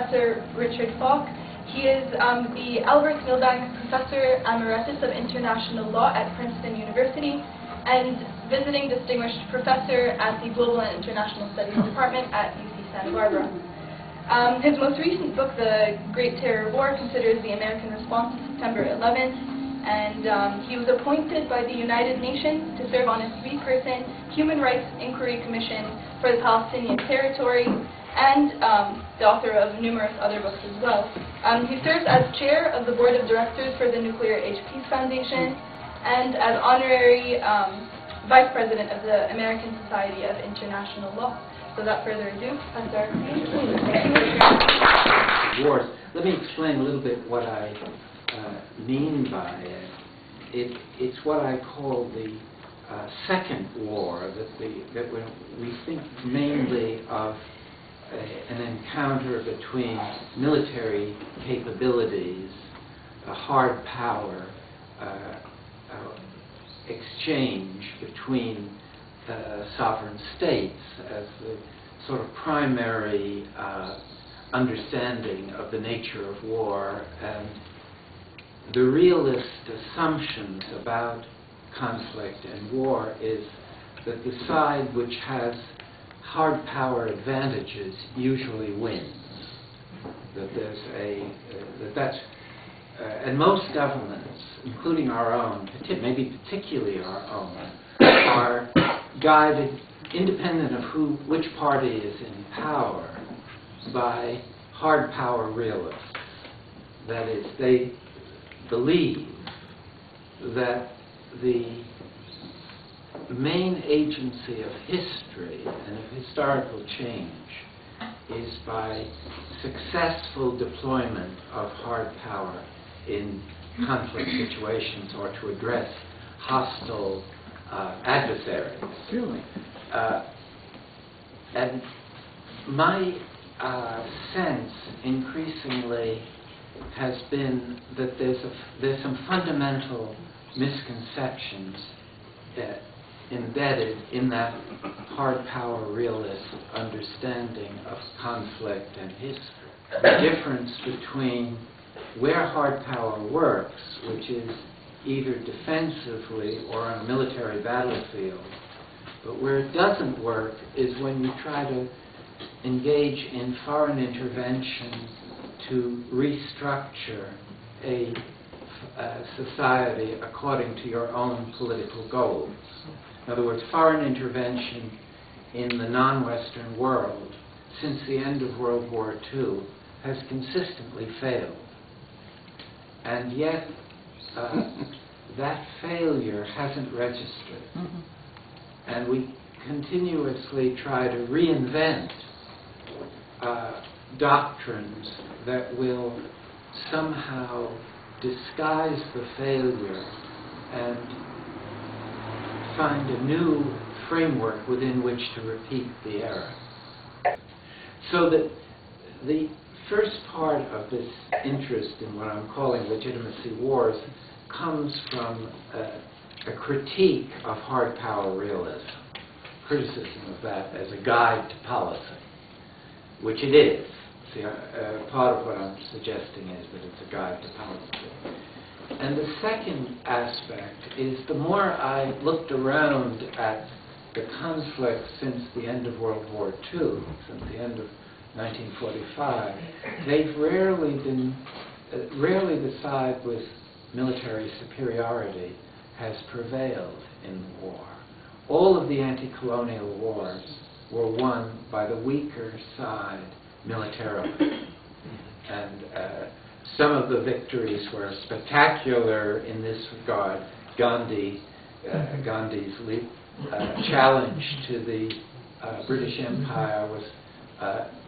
Professor Richard Falk. He is the Albert Milbank Professor Emeritus of International Law at Princeton University and visiting distinguished professor at the Global and International Studies Department at UC Santa Barbara. His most recent book, The Great Terror War, considers the American response to September 11th, and he was appointed by the United Nations to serve on a 3-person Human Rights Inquiry Commission for the Palestine Territories, and the author of numerous other books as well. He serves as chair of the board of directors for the Nuclear Age Peace Foundation and as honorary vice president of the American Society of International Law. So without further ado, Professor. Wars. Let me explain a little bit what I mean by it. It's what I call the second war, that we think mainly of an encounter between military capabilities, a hard power exchange between sovereign states as the sort of primary understanding of the nature of war, and the realist assumptions about conflict and war is that the side which has hard power advantages usually wins. That there's and most governments, including our own, maybe particularly our own, are guided, independent of which party is in power, by hard power realists. That is, they believe that the main agency of history and of historical change is by successful deployment of hard power in conflict situations or to address hostile adversaries. Really? And my sense increasingly has been that there's some fundamental misconceptions embedded in that hard power realist understanding of conflict and history. The difference between where hard power works, which is either defensively or on a military battlefield, but where it doesn't work is when you try to engage in foreign intervention to restructure a society according to your own political goals. In other words, foreign intervention in the non-Western world since the end of World War II has consistently failed. And yet, that failure hasn't registered. Mm-hmm. And we continuously try to reinvent doctrines that will somehow disguise the failure and find a new framework within which to repeat the error. So that the first part of this interest in what I'm calling legitimacy wars comes from a critique of hard power realism, criticism of that as a guide to policy, which it is. See, part of what I'm suggesting is that it's a guide to policy. And the second aspect is the more I looked around at the conflict since the end of World War II, since the end of 1945, they've rarely the side with military superiority has prevailed in the war. All of the anti-colonial wars were won by the weaker side militarily. And some of the victories were spectacular in this regard. Gandhi's challenge to the British Empire was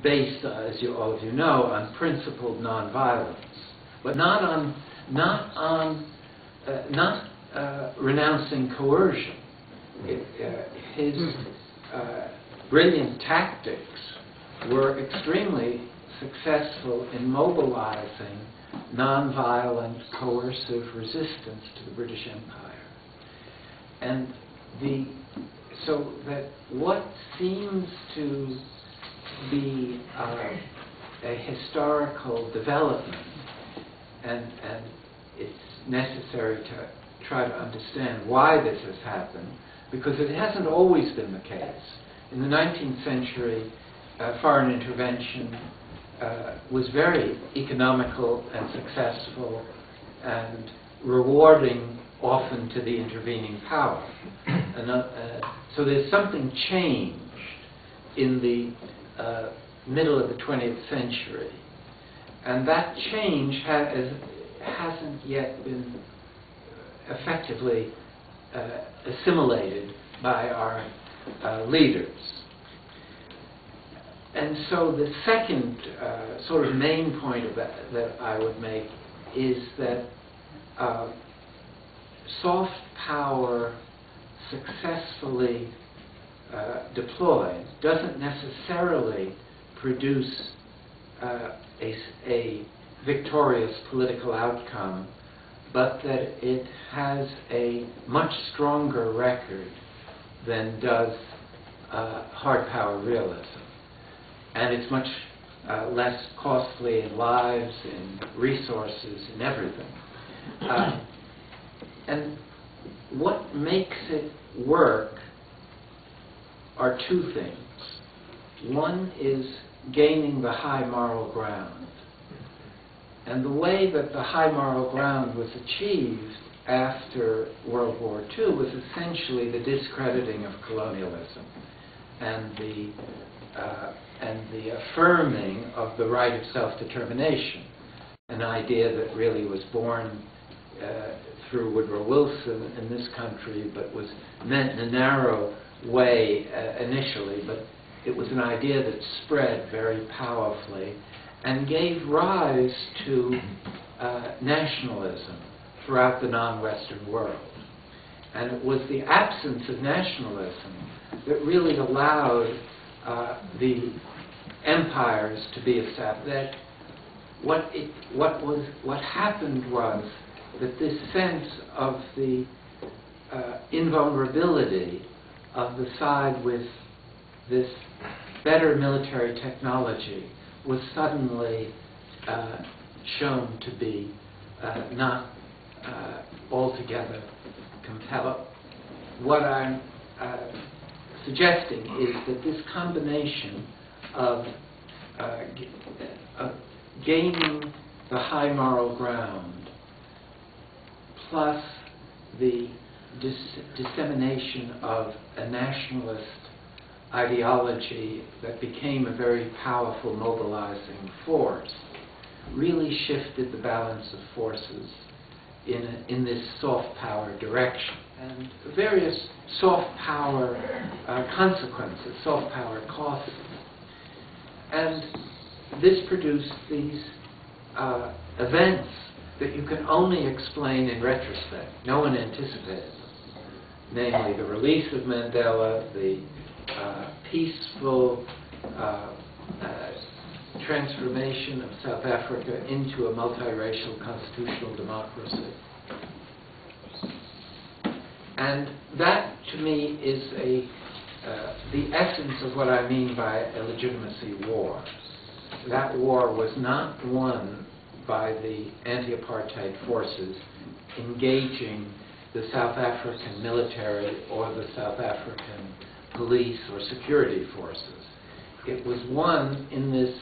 based, as all of you know, on principled nonviolence, but not renouncing coercion. His brilliant tactics were extremely successful in mobilizing nonviolent, coercive resistance to the British Empire. And so that what seems to be a historical development, and it's necessary to try to understand why this has happened, because it hasn't always been the case. In the 19th century, foreign intervention was very economical and successful and rewarding often to the intervening power. So there's something changed in the middle of the 20th century. And that change hasn't yet been effectively assimilated by our leaders. And so the second sort of main point of that I would make is that soft power successfully deployed doesn't necessarily produce a victorious political outcome, but that it has a much stronger record than does hard power realism. And it's much less costly in lives, in resources, in everything. And what makes it work are two things. One is gaining the high moral ground. And the way that the high moral ground was achieved after World War II was essentially the discrediting of colonialism and the affirming of the right of self-determination, an idea that really was born through Woodrow Wilson in this country, but was meant in a narrow way initially, but it was an idea that spread very powerfully and gave rise to nationalism throughout the non-Western world. And it was the absence of nationalism that really allowed the empires to be established. That what happened was that this sense of the invulnerability of the side with this better military technology was suddenly shown to be not altogether compelling. What I'm suggesting is that this combination of gaining the high moral ground plus the dissemination of a nationalist ideology that became a very powerful mobilizing force really shifted the balance of forces in this soft power direction. And various soft power consequences, soft power costs. And this produced these events that you can only explain in retrospect. No one anticipated them. Namely, the release of Mandela, the peaceful transformation of South Africa into a multiracial constitutional democracy. And that, to me, is the essence of what I mean by a legitimacy war. That war was not won by the anti-apartheid forces engaging the South African military or the South African police or security forces. It was won in this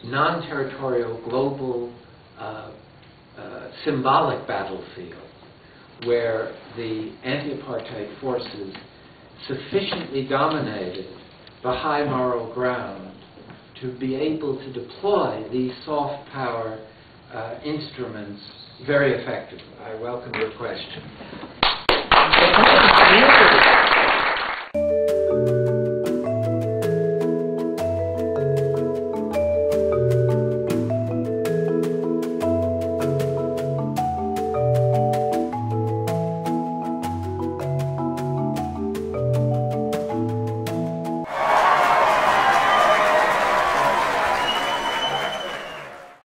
non-territorial global symbolic battlefield where the anti-apartheid forces sufficiently dominated the high moral ground to be able to deploy these soft power instruments very effectively. I welcome your question.